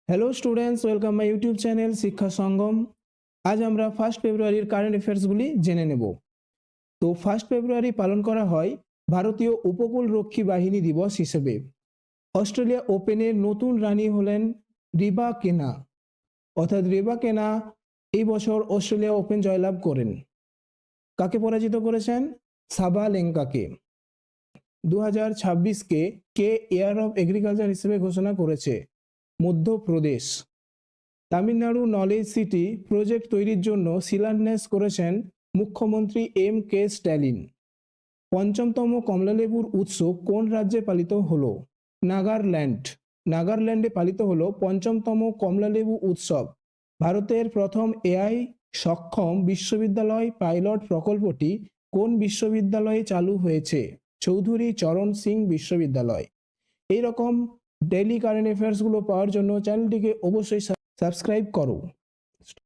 Hello students, welcome my YouTube channel শিক্ষা সঙ্গম। আজ আমরা 1 ফেব্রুয়ারির কারেন্ট অ্যাফেয়ার্সগুলি জেনে নেব। তো 1 ফেব্রুয়ারি পালন করা হয় ভারতীয় উপকূল রক্ষী বাহিনী দিবস হিসেবে। অস্ট্রেলিয়া ওপেনের নতুন রানী হলেন রিবা কেনা, অর্থাৎ রিবা কেনা এই বছর অস্ট্রেলিয়া ওপেন জয়লাভ করেন। কাকে পরাজিত করেছেন? সাবালেঙ্কাকে। 2026কে কে ইয়ার অফ এগ্রিকালচার হিসেবে ঘোষণা করেছে? Madhya Pradesh. Tamil Nadu knowledge city project তৈরির জন্য শিলান্যাস করেছেন মুখ্যমন্ত্রী M.K. স্ট্যালিন। পঞ্চমতম কমলালেবুর উৎসব কোন রাজ্যে পালিত হলো? নাগাল্যান্ড। নাগাল্যান্ডে পালিত হলো পঞ্চমতম কমলালেবু উৎসব। ভারতের প্রথম AI সক্ষম বিশ্ববিদ্যালয় পাইলট প্রকল্পটি কোন বিশ্ববিদ্যালয়ে চালু হয়েছে? চৌধুরী চরণ সিং বিশ্ববিদ্যালয়। এই রকম ডেইলি কারেন্ট অ্যাফেয়ার্সগুলো পাওয়ার জন্য চ্যানেলটিকে অবশ্যই সাবস্ক্রাইব করো।